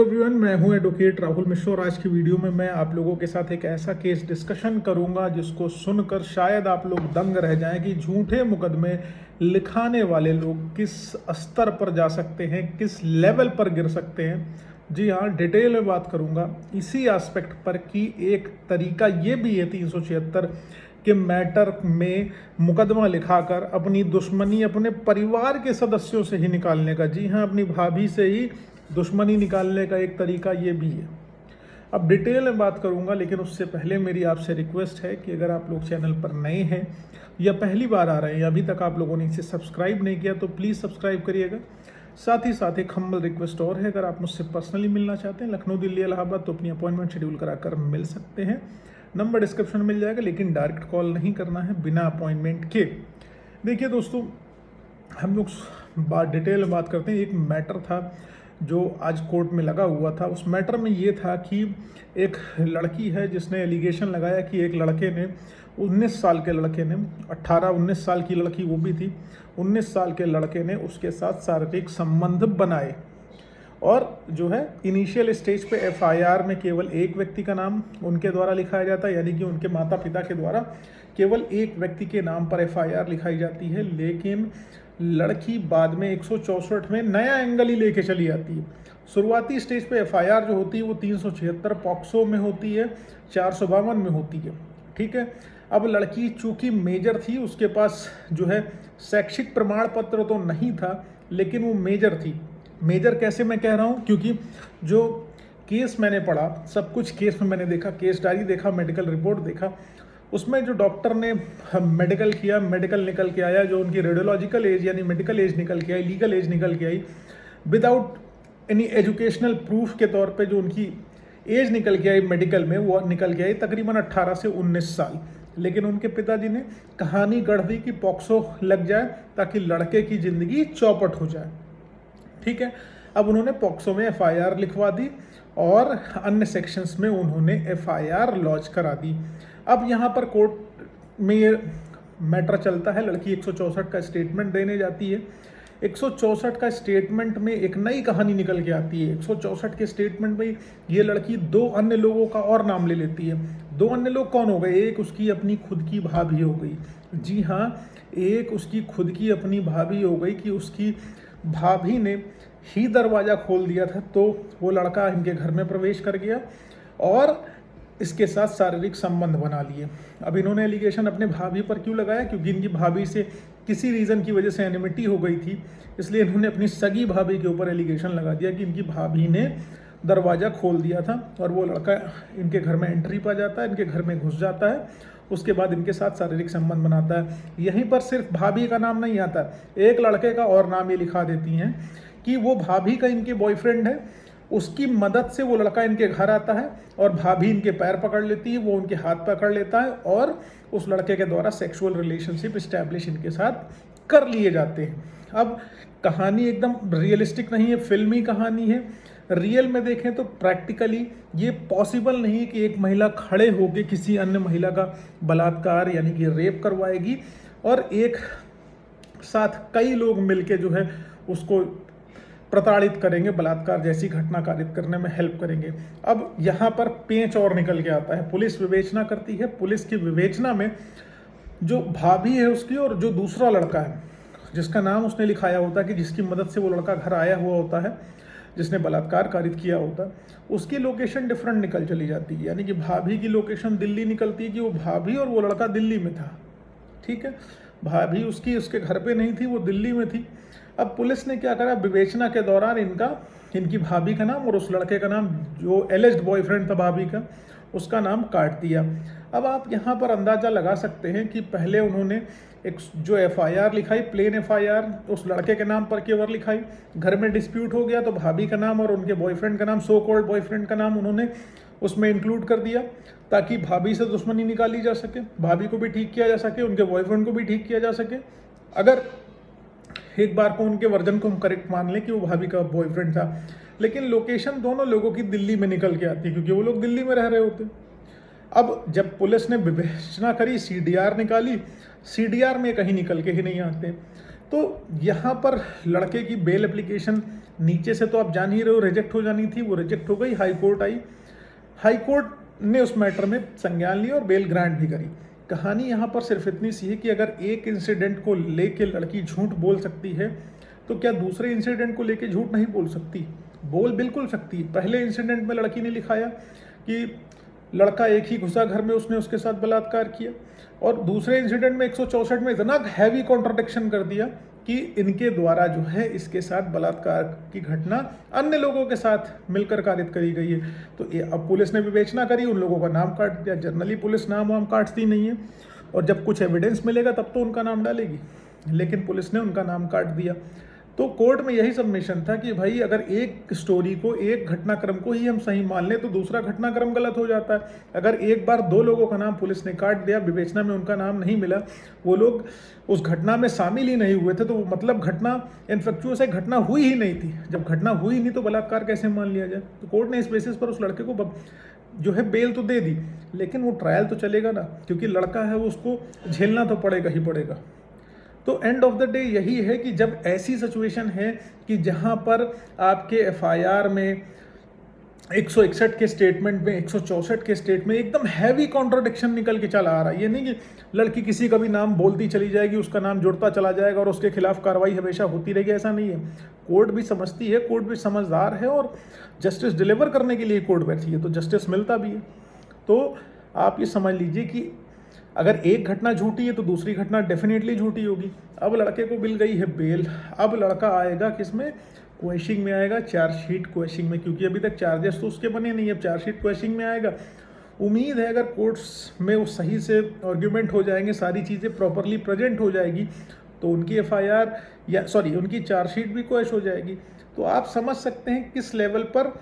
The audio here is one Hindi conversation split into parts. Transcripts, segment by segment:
एवरीवन, मैं हूं एडवोकेट राहुल मिश्रा और आज की वीडियो में मैं आप लोगों के साथ एक ऐसा केस डिस्कशन करूंगा जिसको सुनकर शायद आप लोग दंग रह जाएं कि झूठे मुकदमे लिखाने वाले लोग किस स्तर पर जा सकते हैं, किस लेवल पर गिर सकते हैं। जी हाँ, डिटेल में बात करूंगा इसी एस्पेक्ट पर कि एक तरीका ये भी है 376 के मैटर में मुकदमा लिखाकर अपनी दुश्मनी अपने परिवार के सदस्यों से ही निकालने का। जी हाँ, अपनी भाभी से ही दुश्मनी निकालने का एक तरीका ये भी है। अब डिटेल में बात करूंगा, लेकिन उससे पहले मेरी आपसे रिक्वेस्ट है कि अगर आप लोग चैनल पर नए हैं या पहली बार आ रहे हैं या अभी तक आप लोगों ने इसे सब्सक्राइब नहीं किया तो प्लीज़ सब्सक्राइब करिएगा। साथ ही एक हम्बल रिक्वेस्ट और है, अगर आप मुझसे पर्सनली मिलना चाहते हैं लखनऊ, दिल्ली, इलाहाबाद, तो अपनी अपॉइंटमेंट शेड्यूल कराकर मिल सकते हैं। नंबर डिस्क्रिप्शन में मिल जाएगा, लेकिन डायरेक्ट कॉल नहीं करना है बिना अपॉइंटमेंट के। देखिए दोस्तों, हम लोग डिटेल में बात करते हैं। एक मैटर था जो आज कोर्ट में लगा हुआ था। उस मैटर में ये था कि एक लड़की है जिसने एलिगेशन लगाया कि एक लड़के ने 19 साल के लड़के ने 18-19 साल की लड़की वो भी थी, 19 साल के लड़के ने उसके साथ शारीरिक संबंध बनाए। और जो है इनिशियल स्टेज पे एफआईआर में केवल एक व्यक्ति का नाम उनके द्वारा लिखाया जाता है, यानी कि उनके माता पिता के द्वारा केवल एक व्यक्ति के नाम पर एफआईआर लिखाई जाती है। लेकिन लड़की बाद में 164 में नया एंगल ही लेके चली आती है। शुरुआती स्टेज पे एफआईआर जो होती है वो 376 पॉक्सो में होती है, 452 में होती है। ठीक है, अब लड़की चूंकि मेजर थी, उसके पास जो है शैक्षिक प्रमाण पत्र तो नहीं था, लेकिन वो मेजर थी। मेजर कैसे मैं कह रहा हूँ, क्योंकि जो केस मैंने पढ़ा, सब कुछ केस में मैंने देखा, केस डायरी देखा, मेडिकल रिपोर्ट देखा, उसमें जो डॉक्टर ने मेडिकल किया, मेडिकल निकल के आया, जो उनकी रेडियोलॉजिकल एज यानी मेडिकल एज निकल के आई, लीगल एज निकल के आई, विदाउट एनी एजुकेशनल प्रूफ के तौर पे जो उनकी एज निकल के आई मेडिकल में, वो निकल के आई तकरीबन 18 से 19 साल। लेकिन उनके पिताजी ने कहानी गढ़ दी कि पॉक्सो लग जाए ताकि लड़के की ज़िंदगी चौपट हो जाए। ठीक है, अब उन्होंने पॉक्सो में एफआईआर लिखवा दी और अन्य सेक्शंस में उन्होंने एफआईआर लॉन्च करा दी। अब यहाँ पर कोर्ट में ये मैटर चलता है, लड़की 164 का स्टेटमेंट देने जाती है। 164 का स्टेटमेंट में एक नई कहानी निकल के आती है। 164 के स्टेटमेंट में ये लड़की 2 अन्य लोगों का और नाम ले लेती है। 2 अन्य लोग कौन हो गए? एक उसकी अपनी खुद की भाभी हो गई। जी हाँ, एक उसकी खुद की अपनी भाभी हो गई कि उसकी भाभी ने ही दरवाज़ा खोल दिया था, तो वो लड़का इनके घर में प्रवेश कर गया और इसके साथ शारीरिक संबंध बना लिए। अब इन्होंने एलिगेशन अपने भाभी पर क्यों लगाया? क्योंकि इनकी भाभी से किसी रीज़न की वजह से एनिमिटी हो गई थी, इसलिए इन्होंने अपनी सगी भाभी के ऊपर एलिगेशन लगा दिया कि इनकी भाभी ने दरवाज़ा खोल दिया था और वो लड़का इनके घर में एंट्री पा जाता है, इनके घर में घुस जाता है, उसके बाद इनके साथ शारीरिक संबंध बनाता है। यहीं पर सिर्फ भाभी का नाम नहीं आता, एक लड़के का और नाम ये लिखा देती हैं कि वो भाभी का इनके बॉयफ्रेंड है, उसकी मदद से वो लड़का इनके घर आता है और भाभी इनके पैर पकड़ लेती है, वो उनके हाथ पकड़ लेता है और उस लड़के के द्वारा सेक्सुअल रिलेशनशिप इस्टेब्लिश इनके साथ कर लिए जाते हैं। अब कहानी एकदम रियलिस्टिक नहीं है, फिल्मी कहानी है। रियल में देखें तो प्रैक्टिकली ये पॉसिबल नहीं है कि एक महिला खड़े होकर किसी अन्य महिला का बलात्कार यानी कि रेप करवाएगी और एक साथ कई लोग मिलके जो है उसको प्रताड़ित करेंगे, बलात्कार जैसी घटना कारित करने में हेल्प करेंगे। अब यहाँ पर पेंच और निकल के आता है। पुलिस विवेचना करती है, पुलिस की विवेचना में जो भाभी है उसकी और जो दूसरा लड़का है जिसका नाम उसने लिखाया होता है, कि जिसकी मदद से वो लड़का घर आया हुआ होता है, जिसने बलात्कार कारित किया होता है, उसकी लोकेशन डिफरेंट निकल चली जाती है। यानी कि भाभी की लोकेशन दिल्ली निकलती है कि वो भाभी और वो लड़का दिल्ली में था। ठीक है, भाभी उसकी उसके घर पे नहीं थी, वो दिल्ली में थी। अब पुलिस ने क्या करा, विवेचना के दौरान इनकी भाभी का नाम और उस लड़के का नाम, जो एलिज्ड बॉयफ्रेंड था भाभी का, उसका नाम काट दिया। अब आप यहाँ पर अंदाज़ा लगा सकते हैं कि पहले उन्होंने एक जो एफआईआर लिखाई, प्लेन एफआईआर उस लड़के के नाम पर केवल लिखाई। घर में डिस्प्यूट हो गया तो भाभी का नाम और उनके बॉयफ्रेंड का नाम, सो कॉल्ड बॉयफ्रेंड का नाम उन्होंने उसमें इंक्लूड कर दिया ताकि भाभी से दुश्मनी निकाली जा सके, भाभी को भी ठीक किया जा सके, उनके बॉयफ्रेंड को भी ठीक किया जा सके। अगर एक बार को उनके वर्जन को हम करेक्ट मान लें कि वो भाभी का बॉयफ्रेंड था, लेकिन लोकेशन दोनों लोगों की दिल्ली में निकल के आती है क्योंकि वो लोग दिल्ली में रह रहे होते। अब जब पुलिस ने विवेचना करी, सीडीआर निकाली, सीडीआर में कहीं निकल के ही नहीं आते। तो यहाँ पर लड़के की बेल एप्लीकेशन नीचे से तो आप जान ही रहे हो रिजेक्ट हो जानी थी, वो रिजेक्ट हो गई, हाई कोर्ट आई, हाई कोर्ट ने उस मैटर में संज्ञान लिया और बेल ग्रांट भी करी। कहानी यहाँ पर सिर्फ इतनी सी है कि अगर एक इंसिडेंट को लेके लड़की झूठ बोल सकती है तो क्या दूसरे इंसिडेंट को लेके झूठ नहीं बोल सकती? बोल बिल्कुल सकती। पहले इंसिडेंट में लड़की ने लिखाया कि लड़का एक ही घुसा घर में, उसने उसके साथ बलात्कार किया, और दूसरे इंसिडेंट में 164 में इतना हैवी कॉन्ट्रडिक्शन कर दिया कि इनके द्वारा जो है इसके साथ बलात्कार की घटना अन्य लोगों के साथ मिलकर कारित करी गई है। तो ये अब पुलिस ने विवेचना करी, उन लोगों का नाम काट दिया। जनरली पुलिस नाम वाम काटती नहीं है, और जब कुछ एविडेंस मिलेगा तब तो उनका नाम डालेगी, लेकिन पुलिस ने उनका नाम काट दिया। तो कोर्ट में यही सबमिशन था कि भाई अगर एक स्टोरी को, एक घटनाक्रम को ही हम सही मान लें तो दूसरा घटनाक्रम गलत हो जाता है। अगर एक बार 2 लोगों का नाम पुलिस ने काट दिया, विवेचना में उनका नाम नहीं मिला, वो लोग उस घटना में शामिल ही नहीं हुए थे, तो मतलब घटना इनफेक्चुअस है, घटना हुई ही नहीं थी। जब घटना हुई नहीं तो बलात्कार कैसे मान लिया जाए? तो कोर्ट ने इस बेसिस पर उस लड़के को जो है बेल तो दे दी, लेकिन वो ट्रायल तो चलेगा ना, क्योंकि लड़का है वो, उसको झेलना तो पड़ेगा ही पड़ेगा। तो एंड ऑफ द डे यही है कि जब ऐसी सिचुएशन है कि जहां पर आपके एफआईआर में 161 के स्टेटमेंट में, 164 के स्टेट में एकदम हैवी कॉन्ट्रोडिक्शन निकल के चला आ रहा है। ये नहीं कि लड़की किसी का भी नाम बोलती चली जाएगी, उसका नाम जुड़ता चला जाएगा और उसके खिलाफ कार्रवाई हमेशा होती रहेगी, ऐसा नहीं है। कोर्ट भी समझती है, कोर्ट भी समझदार है, और जस्टिस डिलीवर करने के लिए कोर्ट बैठी है, तो जस्टिस मिलता भी है। तो आप ये समझ लीजिए कि अगर एक घटना झूठी है तो दूसरी घटना डेफिनेटली झूठी होगी। अब लड़के को मिल गई है बेल, अब लड़का आएगा किसमें? क्वेश्चनिंग में आएगा, चार्जशीट क्वेश्चनिंग में, क्योंकि अभी तक चार्जेस तो उसके बने नहीं, अब चार्जशीट क्वेश्चनिंग में आएगा। उम्मीद है अगर कोर्ट्स में वो सही से आर्ग्यूमेंट हो जाएंगे, सारी चीज़ें प्रॉपरली प्रेजेंट हो जाएगी, तो उनकी एफआईआर या उनकी चार्जशीट भी क्वेश हो जाएगी। तो आप समझ सकते हैं किस लेवल पर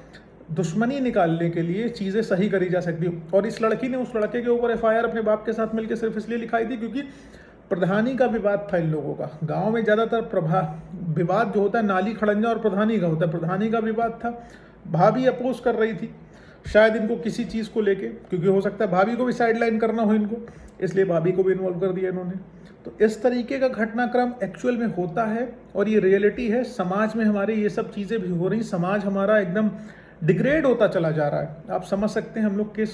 दुश्मनी निकालने के लिए चीज़ें सही करी जा सकती है। और इस लड़की ने उस लड़के के ऊपर एफआईआर अपने बाप के साथ मिलकर सिर्फ इसलिए लिखाई थी क्योंकि प्रधानी का विवाद था इन लोगों का। गांव में ज़्यादातर विवाद जो होता है नाली खड़ंजा और प्रधानी का होता है। प्रधानी का विवाद था, भाभी अपोज कर रही थी शायद इनको किसी चीज़ को लेके, क्योंकि हो सकता है भाभी को भी साइडलाइन करना हो इनको, इसलिए भाभी को भी इन्वॉल्व कर दिया इन्होंने। तो इस तरीके का घटनाक्रम एक्चुअल में होता है और ये रियलिटी है। समाज में हमारे ये सब चीज़ें भी हो रही, समाज हमारा एकदम डिग्रेड होता चला जा रहा है। आप समझ सकते हैं हम लोग किस